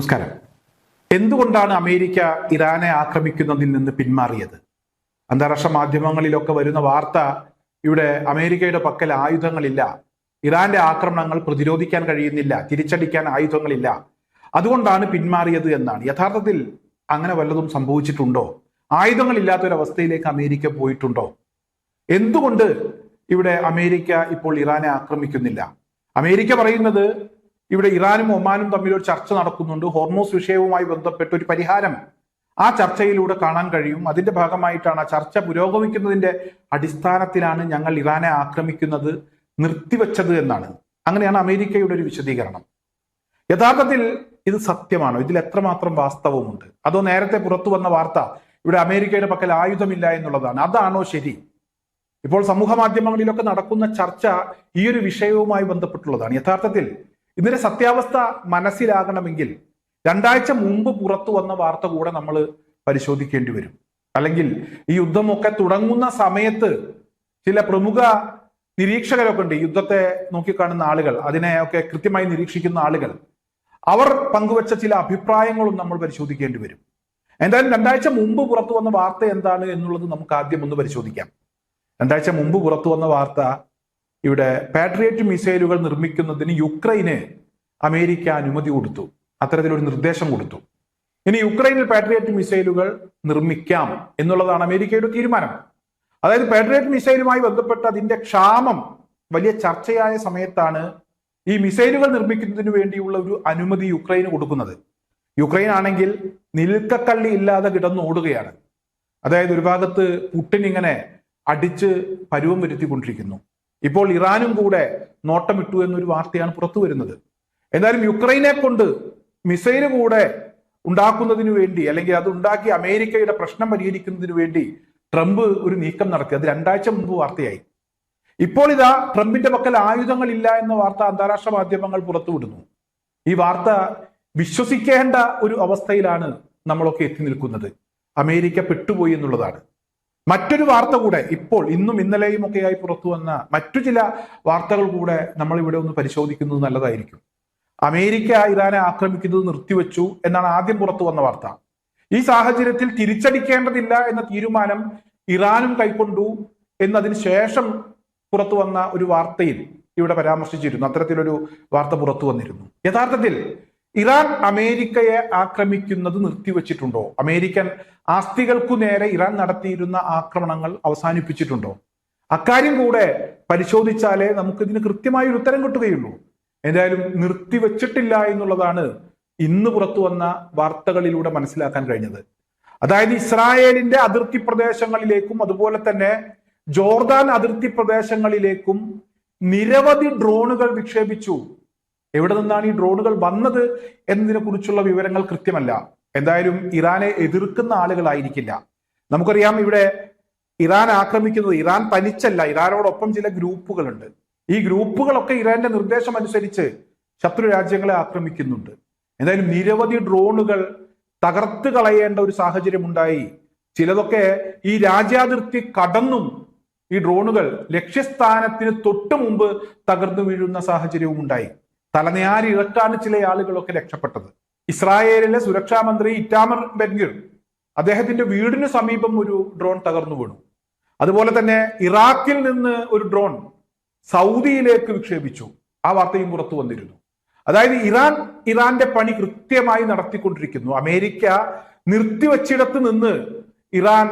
നമസ്കാരം. എന്തുകൊണ്ടാണ് അമേരിക്ക ഇറാനെ ആക്രമിക്കുന്നതിൽ നിന്ന് പിന്മാറിയത്? അന്താരാഷ്ട്ര മാധ്യമങ്ങളിലൊക്കെ വരുന്ന വാർത്ത ഇവിടെ അമേരിക്കയുടെ പക്കൽ ആയുധങ്ങളില്ല, ഇറാന്റെ ആക്രമണങ്ങൾ പ്രതിരോധിക്കാൻ കഴിയുന്നില്ല, തിരിച്ചടിക്കാൻ ആയുധങ്ങളില്ല, അതുകൊണ്ടാണ് പിന്മാറിയത് എന്നാണ്. യഥാർത്ഥത്തിൽ അങ്ങനെ വല്ലതും സംഭവിച്ചിട്ടുണ്ടോ? ആയുധങ്ങളില്ലാത്തൊരവസ്ഥയിലേക്ക് അമേരിക്ക പോയിട്ടുണ്ടോ? എന്തുകൊണ്ട് ഇവിടെ അമേരിക്ക ഇപ്പോൾ ഇറാനെ ആക്രമിക്കുന്നില്ല? അമേരിക്ക പറയുന്നത് ഇവിടെ ഇറാനും ഒമാനും തമ്മിൽ ഒരു ചർച്ച നടക്കുന്നുണ്ട്, ഹോർമൂസ് വിഷയവുമായി ബന്ധപ്പെട്ട ഒരു പരിഹാരം ആ ചർച്ചയിലൂടെ കാണാൻ കഴിയും, അതിന്റെ ഭാഗമായിട്ടാണ് ആ ചർച്ച പുരോഗമിക്കുന്നതിന്റെ അടിസ്ഥാനത്തിലാണ് ഞങ്ങൾ ഇറാനെ ആക്രമിക്കുന്നത് നിർത്തിവെച്ചത് എന്നാണ്. അങ്ങനെയാണ് അമേരിക്കയുടെ ഒരു വിശദീകരണം. യഥാർത്ഥത്തിൽ ഇത് സത്യമാണോ? ഇതിൽ എത്രമാത്രം വാസ്തവമുണ്ട്? അതോ നേരത്തെ പുറത്തു വന്ന വാർത്ത ഇവിടെ അമേരിക്കയുടെ പക്കൽ ആയുധമില്ല എന്നുള്ളതാണ്? അതാണോ ശരി? ഇപ്പോൾ സമൂഹ മാധ്യമങ്ങളിലൊക്കെ നടക്കുന്ന ചർച്ച ഈ ഒരു വിഷയവുമായി ബന്ധപ്പെട്ടുള്ളതാണ്. യഥാർത്ഥത്തിൽ ഇതിന്റെ സത്യാവസ്ഥ മനസ്സിലാകണമെങ്കിൽ രണ്ടാഴ്ച മുമ്പ് പുറത്തു വന്ന വാർത്ത കൂടെ നമ്മൾ പരിശോധിക്കേണ്ടി വരും. അല്ലെങ്കിൽ ഈ യുദ്ധമൊക്കെ തുടങ്ങുന്ന സമയത്ത് ചില പ്രമുഖ നിരീക്ഷകരൊക്കെ ഉണ്ട്, യുദ്ധത്തെ നോക്കിക്കാണുന്ന ആളുകൾ, അതിനെയൊക്കെ കൃത്യമായി നിരീക്ഷിക്കുന്ന ആളുകൾ, അവർ പങ്കുവച്ച ചില അഭിപ്രായങ്ങളും നമ്മൾ പരിശോധിക്കേണ്ടി വരും. എന്തായാലും രണ്ടാഴ്ച മുമ്പ് പുറത്തു വന്ന വാർത്ത എന്താണ് എന്നുള്ളത് നമുക്ക് ആദ്യം ഒന്ന് പരിശോധിക്കാം. രണ്ടാഴ്ച മുമ്പ് പുറത്തു വന്ന വാർത്ത ഇവിടെ പാട്രിയറ്റ് മിസൈലുകൾ നിർമ്മിക്കുന്നതിന് യുക്രൈന് അമേരിക്ക അനുമതി കൊടുത്തു, അത്തരത്തിലൊരു നിർദ്ദേശം കൊടുത്തു. ഇനി യുക്രൈനിൽ പാട്രിയറ്റ് മിസൈലുകൾ നിർമ്മിക്കാം എന്നുള്ളതാണ് അമേരിക്കയുടെ തീരുമാനം. അതായത് പാട്രിയറ്റ് മിസൈലുമായി ബന്ധപ്പെട്ട് അതിന്റെ ക്ഷാമം വലിയ ചർച്ചയായ സമയത്താണ് ഈ മിസൈലുകൾ നിർമ്മിക്കുന്നതിന് വേണ്ടിയുള്ള ഒരു അനുമതി യുക്രൈന് കൊടുക്കുന്നത്. യുക്രൈൻ ആണെങ്കിൽ നിൽക്കക്കള്ളി ഇല്ലാതെ കിടന്നോടുകയാണ്. അതായത് ഒരു ഭാഗത്ത് പുടിൻ ഇങ്ങനെ അടിച്ച് പരുവം വരുത്തിക്കൊണ്ടിരിക്കുന്നു. ഇപ്പോൾ ഇറാനും കൂടെ നോട്ടമിട്ടു എന്നൊരു വാർത്തയാണ് പുറത്തു വരുന്നത്. എന്തായാലും യുക്രൈനെ കൊണ്ട് മിസൈല് കൂടെ ഉണ്ടാക്കുന്നതിന് വേണ്ടി, അല്ലെങ്കിൽ അത് ഉണ്ടാക്കി അമേരിക്കയുടെ പ്രശ്നം പരിഹരിക്കുന്നതിന് വേണ്ടി ട്രംപ് ഒരു നീക്കം നടത്തി. അത് രണ്ടാഴ്ച മുമ്പ് വാർത്തയായി. ഇപ്പോൾ ഇതാ ട്രംപിന്റെ പക്കൽ ആയുധങ്ങളില്ല എന്ന വാർത്ത അന്താരാഷ്ട്ര മാധ്യമങ്ങൾ പുറത്തുവിടുന്നു. ഈ വാർത്ത വിശ്വസിക്കേണ്ട ഒരു അവസ്ഥയിലാണ് നമ്മളൊക്കെ എത്തി നിൽക്കുന്നത്. അമേരിക്ക പെട്ടുപോയി എന്നുള്ളതാണ്. മറ്റൊരു വാർത്ത കൂടെ ഇപ്പോൾ ഇന്നും ഇന്നലെയും ഒക്കെയായി പുറത്തു വന്ന മറ്റു ചില വാർത്തകൾ കൂടെ നമ്മൾ ഇവിടെ ഒന്ന് പരിശോധിക്കുന്നത് നല്ലതായിരിക്കും. അമേരിക്ക ഇറാനെ ആക്രമിക്കുന്നത് നിർത്തിവെച്ചു എന്നാണ് ആദ്യം പുറത്തു വന്ന വാർത്ത. ഈ സാഹചര്യത്തിൽ തിരിച്ചടിക്കേണ്ടതില്ല എന്ന തീരുമാനം ഇറാനും കൈക്കൊണ്ടു എന്നതിന് ശേഷം പുറത്തു വന്ന ഒരു വാർത്തയിൽ ഇവിടെ പരാമർശിച്ചിരുന്നു. അത്തരത്തിലൊരു വാർത്ത പുറത്തു വന്നിരുന്നു. യഥാർത്ഥത്തിൽ ഇറാൻ അമേരിക്കയെ ആക്രമിക്കുന്നത് നിർത്തിവെച്ചിട്ടുണ്ടോ? അമേരിക്കൻ ആസ്തികൾക്കു നേരെ ഇറാൻ നടത്തിയിരുന്ന ആക്രമണങ്ങൾ അവസാനിപ്പിച്ചിട്ടുണ്ടോ? അക്കാര്യം കൂടെ പരിശോധിച്ചാലേ നമുക്കിതിന് കൃത്യമായ ഒരു ഉത്തരം കിട്ടുകയുള്ളൂ. എന്തായാലും നിർത്തിവെച്ചിട്ടില്ല എന്നുള്ളതാണ് ഇന്ന് പുറത്തു വന്ന വാർത്തകളിലൂടെ മനസ്സിലാക്കാൻ കഴിഞ്ഞത്. അതായത് ഇസ്രായേലിന്റെ അതിർത്തി പ്രദേശങ്ങളിലേക്കും അതുപോലെ തന്നെ ജോർദാൻ അതിർത്തി പ്രദേശങ്ങളിലേക്കും നിരവധി ഡ്രോണുകൾ വിക്ഷേപിച്ചു. എവിടെ നിന്നാണ് ഈ ഡ്രോണുകൾ വന്നത് എന്നതിനെ കുറിച്ചുള്ള വിവരങ്ങൾ കൃത്യമല്ല. എന്തായാലും ഇറാനെ എതിർക്കുന്ന ആളുകളായിരിക്കില്ല. നമുക്കറിയാം ഇവിടെ ഇറാൻ ആക്രമിക്കുന്നത് ഇറാൻ തനിച്ചല്ല, ഇറാനോടൊപ്പം ചില ഗ്രൂപ്പുകളുണ്ട്. ഈ ഗ്രൂപ്പുകളൊക്കെ ഇറാന്റെ നിർദ്ദേശം അനുസരിച്ച് ശത്രു രാജ്യങ്ങളെ ആക്രമിക്കുന്നുണ്ട്. എന്തായാലും നിരവധി ഡ്രോണുകൾ തകർത്ത് കളയേണ്ട ഒരു സാഹചര്യം ഉണ്ടായി. ചിലതൊക്കെ ഈ രാജ്യാതിർത്തി കടന്നും ഈ ഡ്രോണുകൾ ലക്ഷ്യസ്ഥാനത്തിന് തൊട്ടു മുമ്പ് തകർന്നു വീഴുന്ന സാഹചര്യവും ഉണ്ടായി. തലനാരിഴക്കാണ് ചില ആളുകളൊക്കെ രക്ഷപ്പെട്ടത്. ഇസ്രായേലിലെ സുരക്ഷാ മന്ത്രി ഇറ്റാമർ ബെൻഗിർ, അദ്ദേഹത്തിന്റെ വീടിന് സമീപം ഒരു ഡ്രോൺ തകർന്നു വീണു. അതുപോലെ തന്നെ ഇറാഖിൽ നിന്ന് ഒരു ഡ്രോൺ സൗദിയിലേക്ക് വിക്ഷേപിച്ചു. ആ വാർത്തയും പുറത്തു വന്നിരുന്നു. അതായത് ഇറാന്റെ പണി കൃത്യമായി നടത്തിക്കൊണ്ടിരിക്കുന്നു. അമേരിക്ക നിർത്തിവച്ചിടത്ത് നിന്ന് ഇറാൻ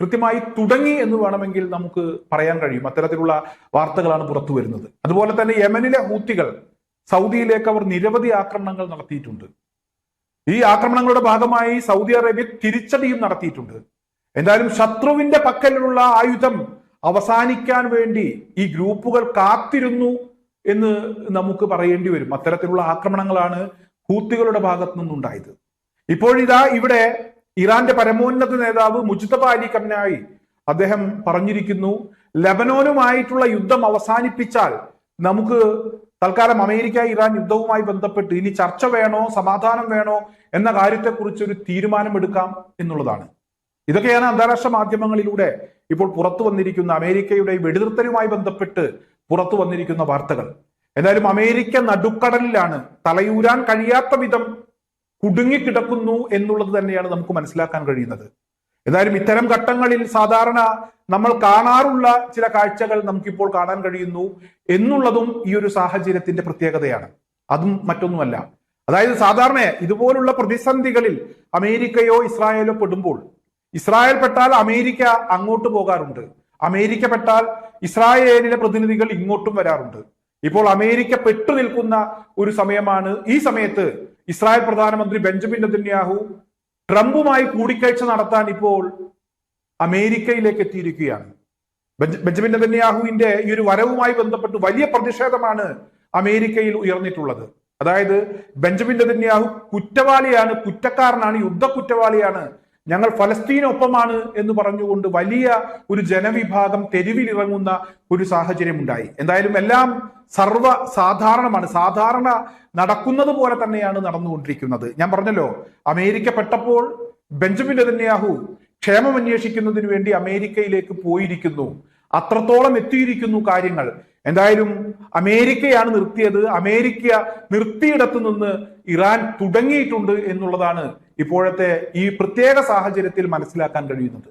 കൃത്യമായി തുടങ്ങി എന്ന് വേണമെങ്കിൽ നമുക്ക് പറയാൻ കഴിയും. അത്തരത്തിലുള്ള വാർത്തകളാണ് പുറത്തു വരുന്നത്. അതുപോലെ തന്നെ യമനിലെ ഹൂത്തികൾ സൗദിയിലേക്ക് അവർ നിരവധി ആക്രമണങ്ങൾ നടത്തിയിട്ടുണ്ട്. ഈ ആക്രമണങ്ങളുടെ ഭാഗമായി സൗദി അറേബ്യ തിരിച്ചടിയും നടത്തിയിട്ടുണ്ട്. എന്തായാലും ശത്രുവിന്റെ പക്കലുള്ള ആയുധം അവസാനിക്കാൻ വേണ്ടി ഈ ഗ്രൂപ്പുകൾ കാത്തിരുന്നു എന്ന് നമുക്ക് പറയേണ്ടി വരും. അത്തരത്തിലുള്ള ആക്രമണങ്ങളാണ് ഹൂത്തികളുടെ ഭാഗത്തു നിന്നുണ്ടായത്. ഇപ്പോഴിതാ ഇവിടെ ഇറാന്റെ പരമോന്നത നേതാവ് മുജ്തബ അലി ഖംനായി അദ്ദേഹം പറഞ്ഞിരിക്കുന്നു, ലെബനോനുമായിട്ടുള്ള യുദ്ധം അവസാനിപ്പിച്ചാൽ നമുക്ക് തൽക്കാലം അമേരിക്ക ഇറാൻ യുദ്ധവുമായി ബന്ധപ്പെട്ട് ഇനി ചർച്ച വേണോ സമാധാനം വേണോ എന്ന കാര്യത്തെക്കുറിച്ച് ഒരു തീരുമാനമെടുക്കാം എന്നുള്ളതാണ്. ഇതൊക്കെയാണ് അന്താരാഷ്ട്ര മാധ്യമങ്ങളിലൂടെ ഇപ്പോൾ പുറത്തു വന്നിരിക്കുന്ന അമേരിക്കയുടെ വെടിനിർത്തലുമായി ബന്ധപ്പെട്ട് പുറത്തു വന്നിരിക്കുന്ന വാർത്തകൾ. എന്തായാലും അമേരിക്ക നടുക്കടലിലാണ്, തലയൂരാൻ കഴിയാത്ത വിധം കുടുങ്ങിക്കിടക്കുന്നു എന്നുള്ളത് തന്നെയാണ് നമുക്ക് മനസ്സിലാക്കാൻ കഴിയുന്നത്. ഏതായാലും ഇത്തരം ഘട്ടങ്ങളിൽ സാധാരണ നമ്മൾ കാണാറുള്ള ചില കാഴ്ചകൾ നമുക്കിപ്പോൾ കാണാൻ കഴിയുന്നു എന്നുള്ളതും ഈ ഒരു സാഹചര്യത്തിന്റെ പ്രത്യേകതയാണ്. അതും മറ്റൊന്നുമല്ല. അതായത് സാധാരണ ഇതുപോലുള്ള പ്രതിസന്ധികളിൽ അമേരിക്കയോ ഇസ്രായേലോ പെടുമ്പോൾ, ഇസ്രായേൽ പെട്ടാൽ അമേരിക്ക അങ്ങോട്ട് പോകാറുണ്ട്, അമേരിക്ക പെട്ടാൽ ഇസ്രായേലിലെ പ്രതിനിധികൾ ഇങ്ങോട്ടും വരാറുണ്ട്. ഇപ്പോൾ അമേരിക്ക പെട്ടു നിൽക്കുന്ന ഒരു സമയമാണ്. ഈ സമയത്ത് ഇസ്രായേൽ പ്രധാനമന്ത്രി ബെഞ്ചമിൻ നെതന്യാഹു ട്രംപുമായി കൂടിക്കാഴ്ച നടത്താൻ ഇപ്പോൾ അമേരിക്കയിലേക്ക് എത്തിയിരിക്കുകയാണ്. ബെഞ്ചമിൻ നെതന്യാഹുവിന്റെ ഈ ഒരു വരവുമായി ബന്ധപ്പെട്ട് വലിയ പ്രതിഷേധമാണ് അമേരിക്കയിൽ ഉയർന്നിട്ടുള്ളത്. അതായത് ബെഞ്ചമിൻ നെതന്യാഹു കുറ്റവാളിയാണ്, കുറ്റക്കാരനാണ്, യുദ്ധ കുറ്റവാളിയാണ്, ഞങ്ങൾ ഫലസ്തീനൊപ്പമാണ് എന്ന് പറഞ്ഞുകൊണ്ട് വലിയ ഒരു ജനവിഭാഗം തെരുവിലിറങ്ങുന്ന ഒരു സാഹചര്യം ഉണ്ടായി. എന്തായാലും എല്ലാം സാധാരണമാണ്, സാധാരണ നടക്കുന്നത് പോലെ തന്നെയാണ് നടന്നുകൊണ്ടിരിക്കുന്നത്. ഞാൻ പറഞ്ഞല്ലോ, അമേരിക്ക പെട്ടപ്പോൾ ബെഞ്ചമിൻ നെതന്യാഹു ക്ഷേമം അന്വേഷിക്കുന്നതിന് വേണ്ടി അമേരിക്കയിലേക്ക് പോയിരിക്കുന്നു. അത്രത്തോളം എത്തിയിരിക്കുന്നു കാര്യങ്ങൾ. എന്തായാലും അമേരിക്കയാണ് നിർത്തിയത്. അമേരിക്ക നിർത്തിയിടത്തു നിന്ന് ഇറാൻ തുടങ്ങിയിട്ടുണ്ട് എന്നുള്ളതാണ് ഇപ്പോഴത്തെ ഈ പ്രത്യേക സാഹചര്യത്തിൽ മനസ്സിലാക്കാൻ കഴിയുന്നത്.